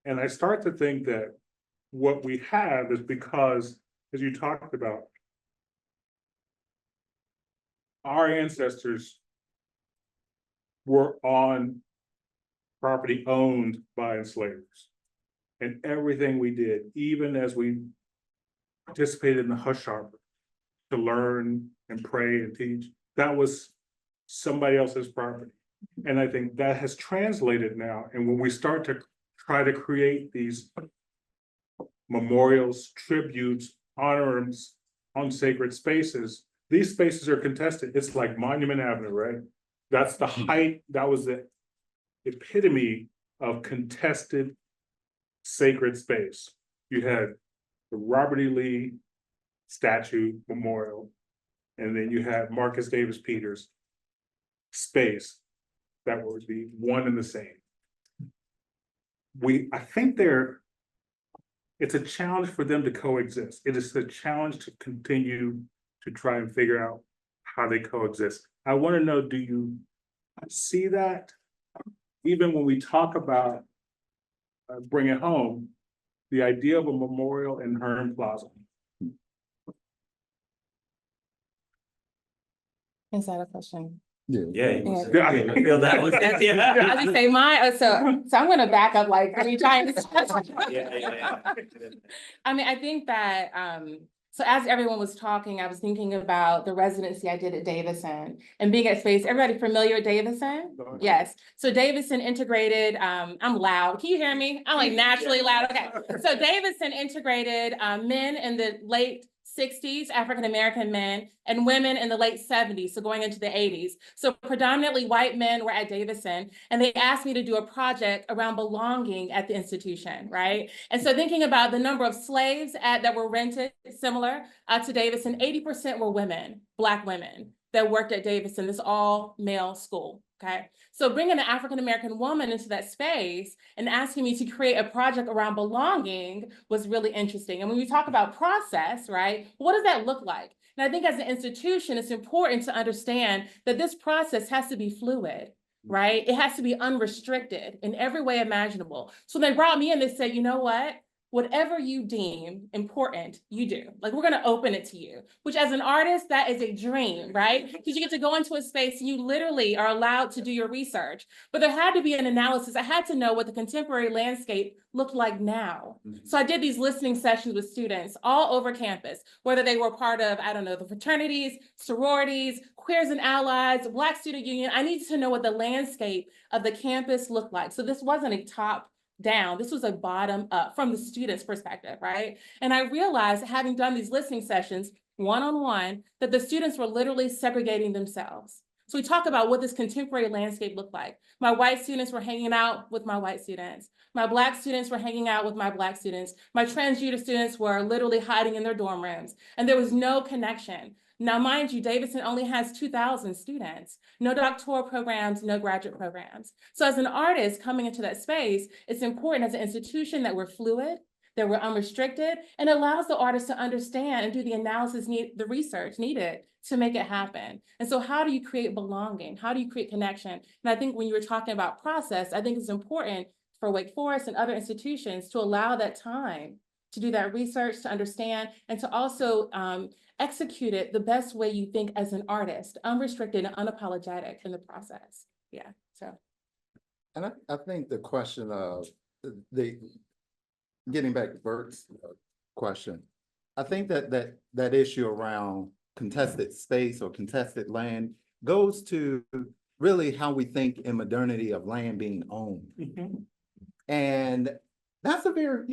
S3: And I start to think that what we have is because, as you talked about, our ancestors were on property owned by enslavers. And everything we did, even as we participated in the hush harbor to learn and pray and teach, that was somebody else's property. And I think that has translated now. And when we start to try to create these memorials, tributes, honorums on sacred spaces, these spaces are contested. It's like Monument Avenue, right? That's the height, that was the epitome of contested sacred space. You had the Robert E. Lee statue memorial, and then you had Marcus Davis Peters space that would be one and the same. I think it's a challenge for them to coexist. It is a challenge to continue to try and figure out how they coexist. I want to know, do you see that? Even when we talk about bring it home, the idea of a memorial in Hearn Plaza.
S6: Is that a question?
S2: Yeah.
S6: Yeah.
S2: I feel that was,
S6: I was just say mine, so I'm gonna back up like 3 times.
S2: Yeah.
S6: I mean, I think that, so as everyone was talking, I was thinking about the residency I did at Davison and being at Space. Everybody familiar with Davison? Yes. So Davison integrated, I'm loud. Can you hear me? I'm like naturally loud. Okay. So Davison integrated men in the late 60s, African-American men, and women in the late 70s, so going into the 80s. So predominantly white men were at Davison, and they asked me to do a project around belonging at the institution, right? And so thinking about the number of slaves that were rented, similar to Davison, 80% were women, Black women that worked at Davison, this all male school, okay? So bringing an African-American woman into that space and asking me to create a project around belonging was really interesting. And when we talk about process, right, what does that look like? And I think as an institution, it's important to understand that this process has to be fluid, right? It has to be unrestricted in every way imaginable. So they brought me in, they said, you know what? Whatever you deem important, you do. Like, we're gonna open it to you, which as an artist, that is a dream, right? Because you get to go into a space and you literally are allowed to do your research. But there had to be an analysis. I had to know what the contemporary landscape looked like now. So I did these listening sessions with students all over campus, whether they were part of, I don't know, the fraternities, sororities, Queers and Allies, Black Student Union. I needed to know what the landscape of the campus looked like. So this wasn't a top down. This was a bottom up from the student's perspective, right? And I realized, having done these listening sessions one-on-one, that the students were literally segregating themselves. So we talk about what this contemporary landscape looked like. My white students were hanging out with my white students. My Black students were hanging out with my Black students. My transgender students were literally hiding in their dorm rooms, and there was no connection. Now, mind you, Davison only has 2,000 students, no doctoral programs, no graduate programs. So as an artist coming into that space, it's important as an institution that we're fluid, that we're unrestricted, and allows the artist to understand and do the analysis, the research needed to make it happen. And so how do you create belonging? How do you create connection? And I think when you were talking about process, I think it's important for Wake Forest and other institutions to allow that time to do that research, to understand, and to also execute it the best way you think as an artist, unrestricted and unapologetic in the process. Yeah, so.
S5: And I think the question of getting back to Burt's question, I think that issue around contested space or contested land goes to really how we think in modernity of land being owned. And that's a very,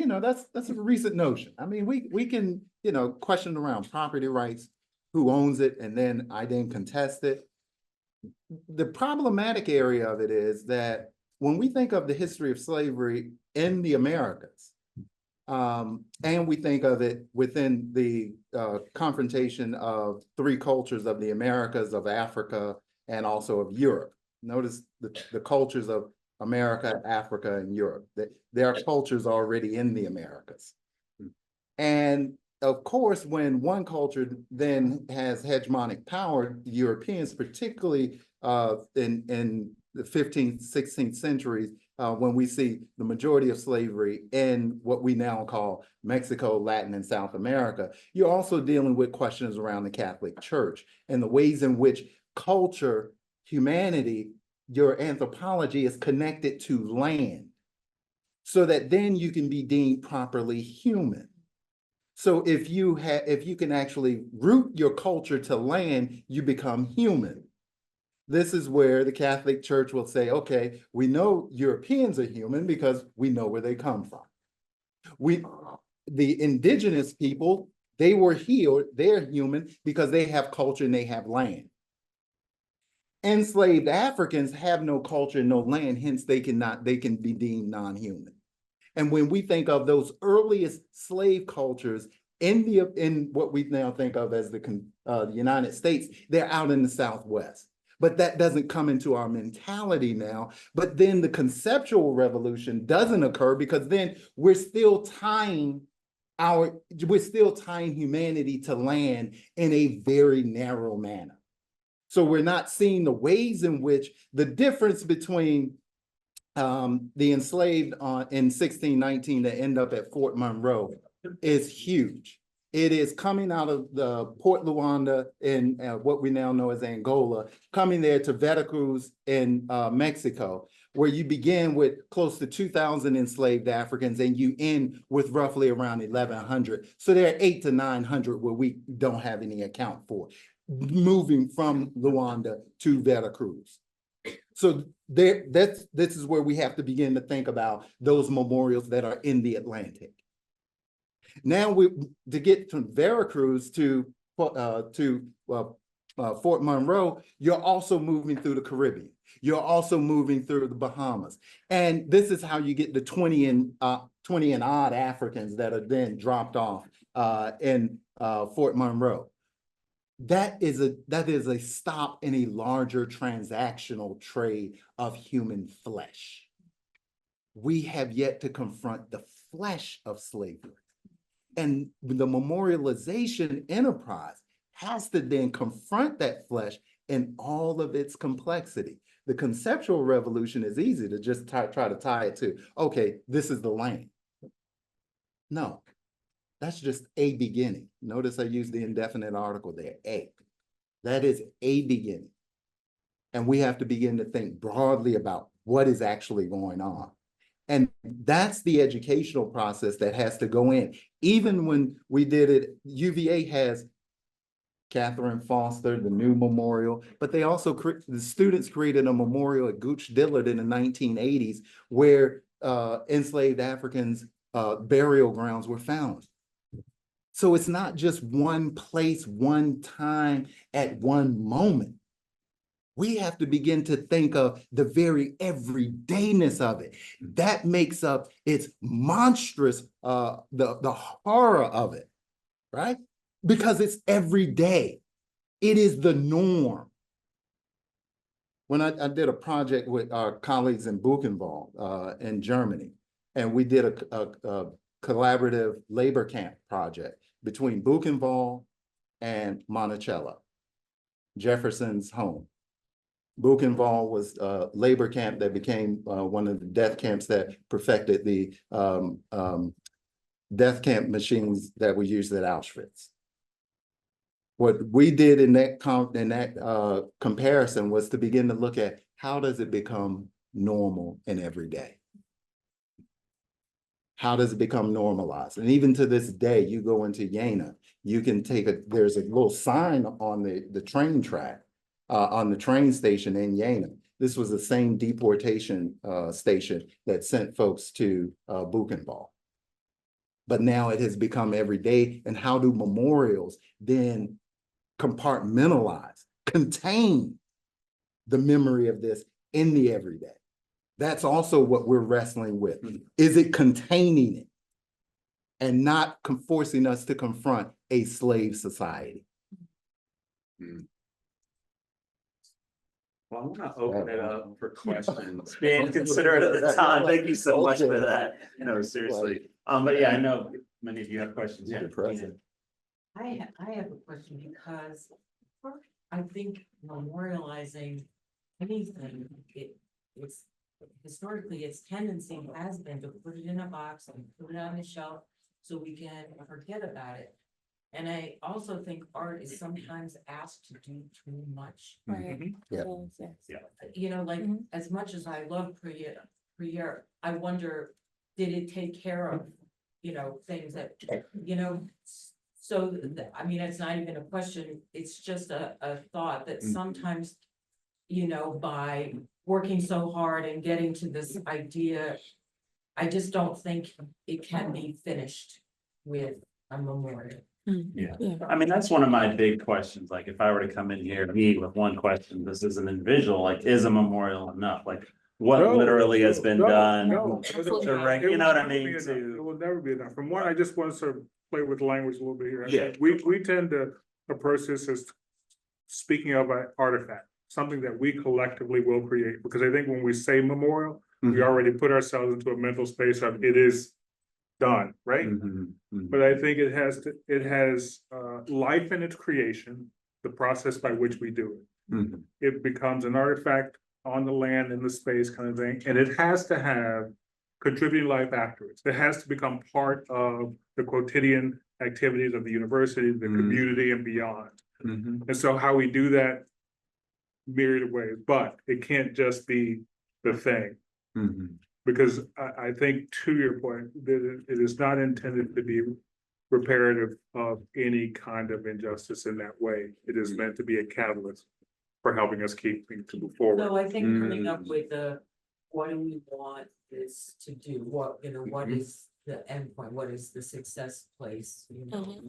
S5: that's a recent notion. I mean, we can, question around property rights, who owns it, and then I then contest it. The problematic area of it is that when we think of the history of slavery in the Americas, and we think of it within the confrontation of 3 cultures of the Americas, of Africa, and also of Europe. Notice the cultures of America, Africa, and Europe. There are cultures already in the Americas. And of course, when one culture then has hegemonic power, the Europeans, particularly in the 15th, 16th centuries, when we see the majority of slavery in what we now call Mexico, Latin, and South America, you're also dealing with questions around the Catholic Church and the ways in which culture, humanity, your anthropology is connected to land, so that then you can be deemed properly human. So if you can actually root your culture to land, you become human. This is where the Catholic Church will say, okay, we know Europeans are human because we know where they come from. The indigenous people, they were here, they're human because they have culture and they have land. Enslaved Africans have no culture, no land, hence they can be deemed non-human. And when we think of those earliest slave cultures in what we now think of as the United States, they're out in the Southwest. But that doesn't come into our mentality now. But then the conceptual revolution doesn't occur because then we're still tying humanity to land in a very narrow manner. So we're not seeing the ways in which the difference between the enslaved in 1619 that end up at Fort Monroe is huge. It is coming out of the Port Luanda in what we now know as Angola, coming there to Veracruz in Mexico, where you begin with close to 2,000 enslaved Africans and you end with roughly around 1,100. So there are 800 to 900 where we don't have any account for, moving from Luanda to Veracruz. So this is where we have to begin to think about those memorials that are in the Atlantic. Now to get from Veracruz to Fort Monroe, you're also moving through the Caribbean. You're also moving through the Bahamas. And this is how you get the 20 and odd Africans that are then dropped off in Fort Monroe. That is a stop in a larger transactional trade of human flesh. We have yet to confront the flesh of slavery. And the memorialization enterprise has to then confront that flesh in all of its complexity. The conceptual revolution is easy to just try to tie it to, okay, this is the land. No, that's just a beginning. Notice I used the indefinite article there, a. That is a beginning. And we have to begin to think broadly about what is actually going on. And that's the educational process that has to go in. Even when we did it, UVA has Catherine Foster, the new memorial, but they also, the students created a memorial at Gooch Dillard in the 1980s where enslaved Africans' burial grounds were found. So it's not just one place, one time, at one moment. We have to begin to think of the very everydayness of it. That makes up its monstrous, the horror of it, right? Because it's every day. It is the norm. When I did a project with our colleagues in Buchenwald in Germany, and we did a collaborative labor camp project between Buchenwald and Monticello, Jefferson's home. Buchenwald was a labor camp that became one of the death camps that perfected the death camp machines that were used at Auschwitz. What we did in that comparison was to begin to look at how does it become normal and everyday? How does it become normalized? And even to this day, you go into Jena, you can there's a little sign on the train track, on the train station in Jena. This was the same deportation station that sent folks to Buchenwald. But now it has become every day. And how do memorials then compartmentalize, contain the memory of this in the everyday? That's also what we're wrestling with. Is it containing it and not forcing us to confront a slave society?
S2: Well, I want to open it up for questions, being considerate of the time. Thank you so much for that. No, seriously. But yeah, I know many of you have questions. Yeah.
S7: I have a question because I think memorializing anything, it's historically its tendency has been to put it in a box and put it on the shelf so we can forget about it. And I also think art is sometimes asked to do too much.
S6: Right.
S5: Yeah.
S6: Yes.
S7: You know, like as much as I love Priere, I wonder, did it take care of, you know, things that, you know, so I mean, it's not even a question, it's just a thought that sometimes, you know, by working so hard and getting to this idea, I just don't think it can be finished with a memorial.
S2: Yeah, I mean, that's one of my big questions. Like, if I were to come in here, me with one question, this is an individual, like, is a memorial enough? Like, what literally has been done? You know what I mean?
S3: It will never be enough. From one, I just want to sort of play with language a little bit here.
S2: Yeah.
S3: We tend to approach this as speaking of an artifact, something that we collectively will create. Because I think when we say memorial, we already put ourselves into a mental space of it is done, right? But I think it has life in its creation, the process by which we do it. It becomes an artifact on the land, in the space kind of thing, and it has to have contributing life afterwards. It has to become part of the quotidian activities of the university, the community and beyond. And so how we do that myriad of ways, but it can't just be the thing. Because I think to your point, that it is not intended to be reparative of any kind of injustice in that way. It is meant to be a catalyst for helping us keep things to move forward.
S7: So I think coming up with what do we want this to do? What, you know, what is the endpoint? What is the success place? You know?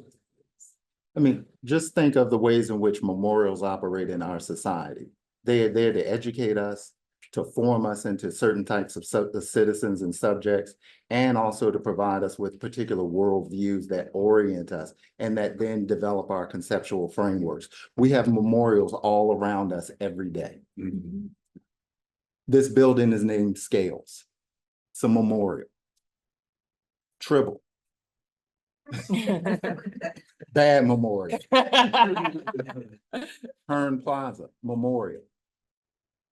S5: I mean, just think of the ways in which memorials operate in our society. They are there to educate us, to form us into certain types of citizens and subjects, and also to provide us with particular worldviews that orient us and that then develop our conceptual frameworks. We have memorials all around us every day. This building is named Scales. It's a memorial. Tribble. Bad memorial. Hearn Plaza, memorial.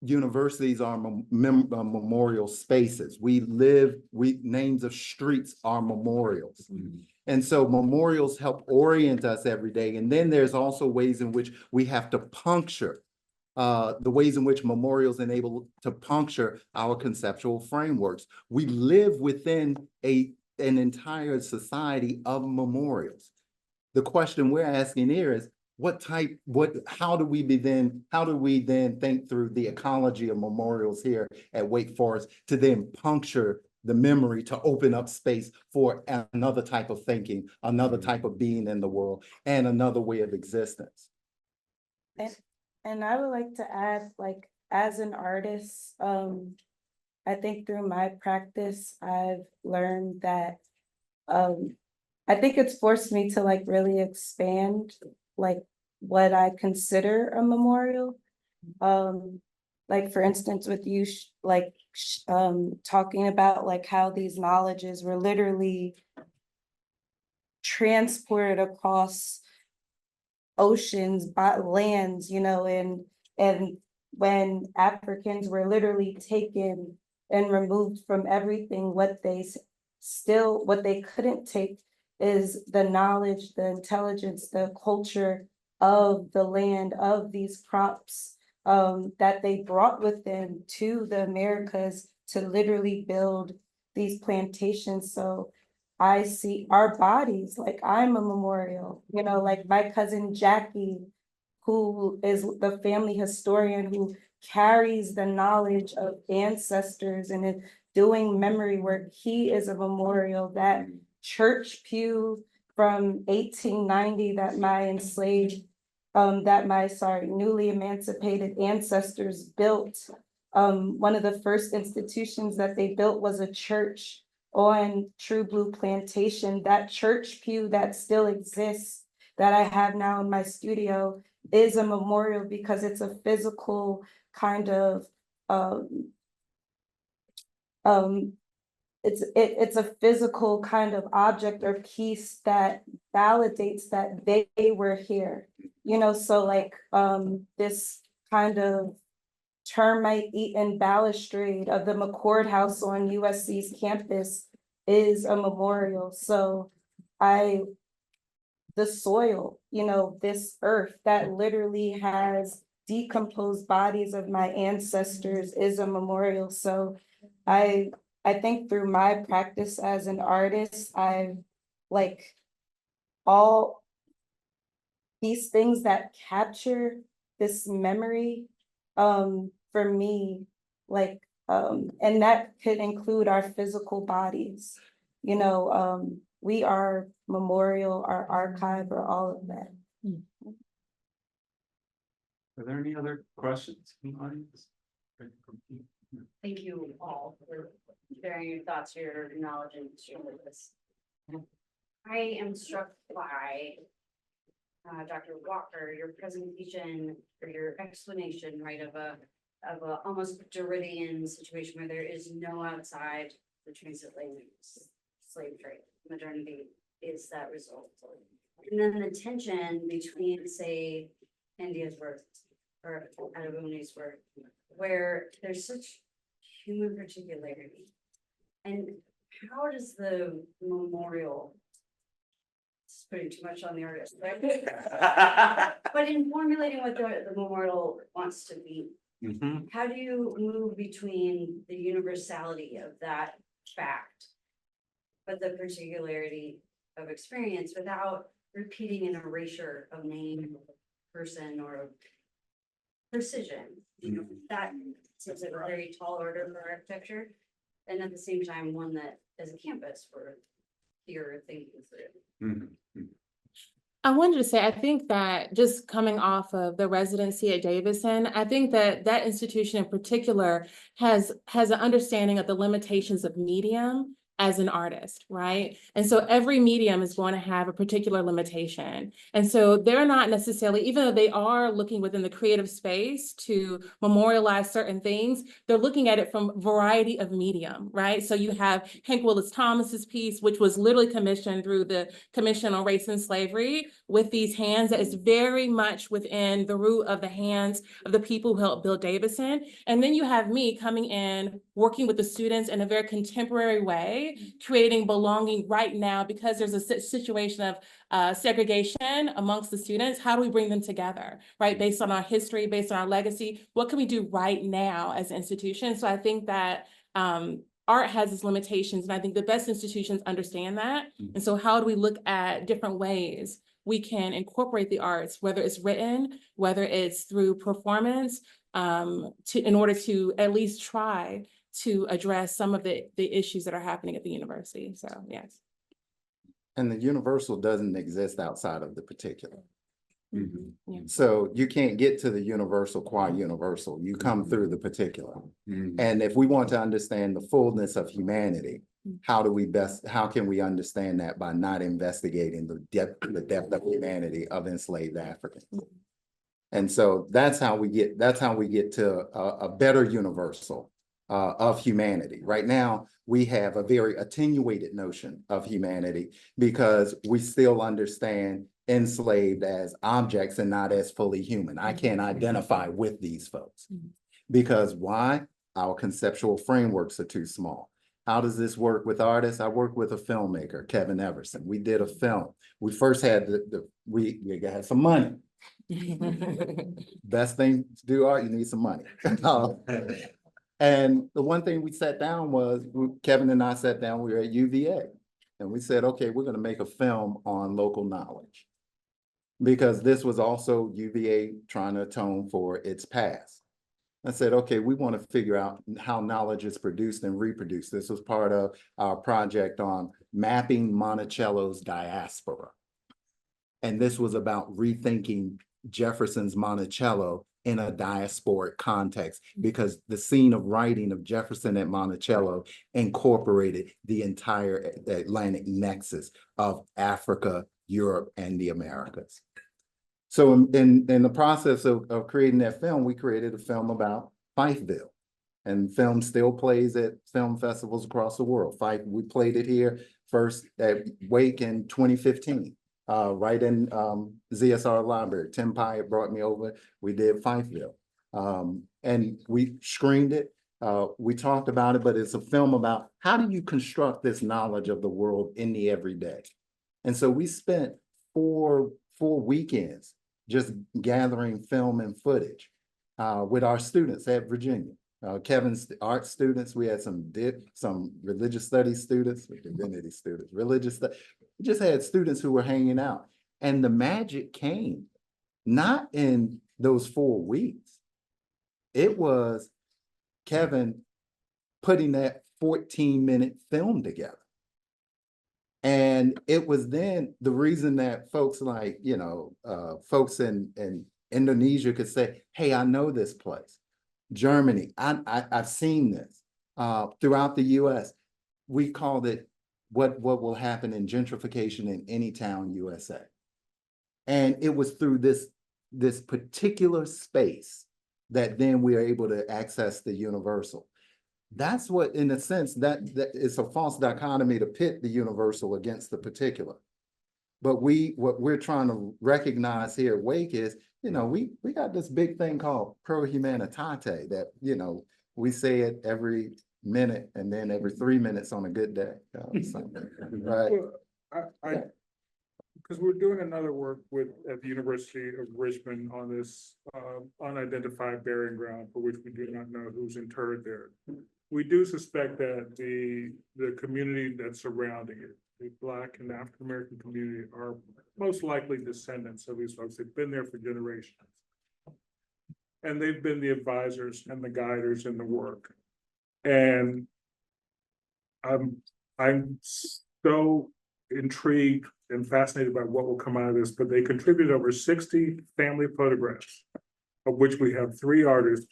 S5: Universities are memorial spaces. Names of streets are memorials. And so memorials help orient us every day. And then there's also ways in which we have to puncture the ways in which memorials enable to puncture our conceptual frameworks. We live within an entire society of memorials. The question we're asking here is, how do we then think through the ecology of memorials here at Wake Forest to then puncture the memory to open up space for another type of thinking, another type of being in the world, and another way of existence?
S4: And I would like to add, like, as an artist, I think through my practice, I've learned that I think it's forced me to like really expand like what I consider a memorial. Like for instance, with you talking about like how these knowledges were literally transported across oceans, lands, you know, and when Africans were literally taken and removed from everything, what they couldn't take is the knowledge, the intelligence, the culture of the land, of these crops, that they brought with them to the Americas to literally build these plantations. So I see our bodies, like I'm a memorial, you know, like my cousin Jackie, who is the family historian who carries the knowledge of ancestors and is doing memory work. He is a memorial. That church pew from 1890 that my newly emancipated ancestors built. One of the first institutions that they built was a church on True Blue Plantation. That church pew that still exists, that I have now in my studio, is a memorial because it's a physical kind of it's a physical kind of object or piece that validates that they were here, you know. So like this kind of termite eaten balustrade of the McCord House on USC's campus is a memorial. So the soil, you know, this earth that literally has decomposed bodies of my ancestors is a memorial. So I think through my practice as an artist, I've like all these things that capture this memory, for me, like, and that could include our physical bodies, you know, we are memorial, our archive, or all of that.
S2: Are there any other questions from the audience?
S8: Thank you all for sharing your thoughts, your knowledge, and sharing with us. I am struck by Dr. Walker, your presentation or your explanation, right, of a almost Derridian situation where there is no outside the transatlantic slave trade. Modernity is that result. And then the tension between, say, India's work or Adebunmi's work, where there's such human particularity. And how does the memorial, it's putting too much on the artist, right? But in formulating what the memorial wants to be,
S2: Mhm.
S8: how do you move between the universality of that fact, but the particularity of experience without repeating an erasure of name, person, or precision? That seems like a very tall order for architecture, and at the same time, one that as a campus we're here thinking through.
S2: Mhm.
S6: I wanted to say, I think that just coming off of the residency at Davidson, I think that that institution in particular has an understanding of the limitations of medium as an artist, right? And so every medium is going to have a particular limitation. And so they're not necessarily, even though they are looking within the creative space to memorialize certain things, they're looking at it from a variety of medium, right? So you have Hank Willis Thomas's piece, which was literally commissioned through the Commission on Race and Slavery, with these hands that is very much within the root of the hands of the people who helped build Davidson. And then you have me coming in, working with the students in a very contemporary way, creating belonging right now, because there's a situation of segregation amongst the students. How do we bring them together, right? Based on our history, based on our legacy, what can we do right now as an institution? So I think that art has its limitations, and I think the best institutions understand that. And so how do we look at different ways we can incorporate the arts, whether it's written, whether it's through performance, in order to at least try to address some of the issues that are happening at the university. So, yes.
S5: And the universal doesn't exist outside of the particular.
S2: Mhm.
S6: Yeah.
S5: So you can't get to the universal qua universal. You come through the particular.
S2: Mhm.
S5: And if we want to understand the fullness of humanity, how can we understand that by not investigating the depth of humanity of enslaved Africans? And so that's how we get to a better universal of humanity. Right now, we have a very attenuated notion of humanity because we still understand enslaved as objects and not as fully human. I can't identify with these folks. Because why? Our conceptual frameworks are too small. How does this work with artists? I work with a filmmaker, Kevin Everson. We did a film. We first had we had some money. Best thing to do art, you need some money. And the one thing we sat down was, Kevin and I sat down, we were at UVA, and we said, okay, we're going to make a film on local knowledge. Because this was also UVA trying to atone for its past. I said, okay, we want to figure out how knowledge is produced and reproduced. This was part of our project on mapping Monticello's diaspora. And this was about rethinking Jefferson's Monticello in a diasporic context, because the scene of writing of Jefferson at Monticello incorporated the entire Atlantic nexus of Africa, Europe, and the Americas. So in the process of creating that film, we created a film about Fifeville. And film still plays at film festivals across the world. We played it here first at Wake in 2015. Right in ZSR Library. Tim Pyatt brought me over. We did Fifeville. And we screened it. We talked about it, but it's a film about how do you construct this knowledge of the world in the everyday. And so we spent four weekends just gathering film and footage with our students at Virginia. Kevin's art students, we had some religious studies students, divinity students, we just had students who were hanging out. And the magic came not in those 4 weeks. It was Kevin putting that 14-minute film together. And it was then the reason that folks like, folks in Indonesia could say, hey, I know this place. Germany, I've seen this. Throughout the US, we called it what will happen in gentrification in any town USA. And it was through this particular space that then we are able to access the universal. That's what, in a sense, that it's a false dichotomy to pit the universal against the particular. But what we're trying to recognize here at Wake is you know, we got this big thing called pro humanitate that, you know, we say it every minute and then every 3 minutes on a good day. Right?
S3: Well, because we're doing another work at the University of Richmond on this unidentified burying ground for which we do not know who's interred there. We do suspect that the community that's surrounding it, the Black and African American community, are most likely descendants of these folks. They've been there for generations. And they've been the advisors and the guiders in the work. And I'm so intrigued and fascinated by what will come out of this, but they contributed over 60 family photographs, of which we have 3 artists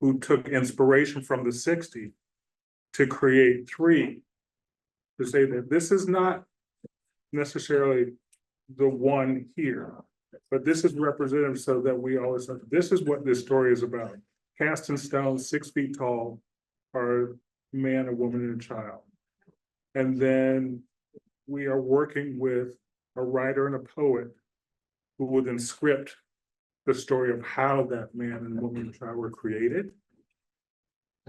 S3: who took inspiration from the 60 to create 3, to say that this is not necessarily the one here, but this is representative, so that we always have, this is what this story is about. Cast in stone, 6 feet tall, are a man, a woman, and a child. And then we are working with a writer and a poet who will then script the story of how that man and woman and child were created,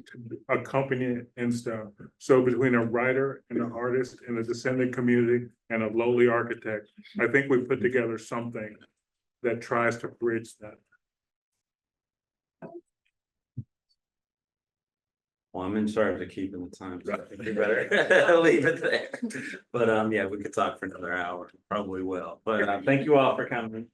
S3: to accompany it in stone. So between a writer and an artist and a descendant community and a lowly architect, I think we put together something that tries to bridge that.
S2: Well, I'm in charge of keeping the time, so I think we better leave it there. But yeah, we could talk for another hour, probably will. But thank you all for coming.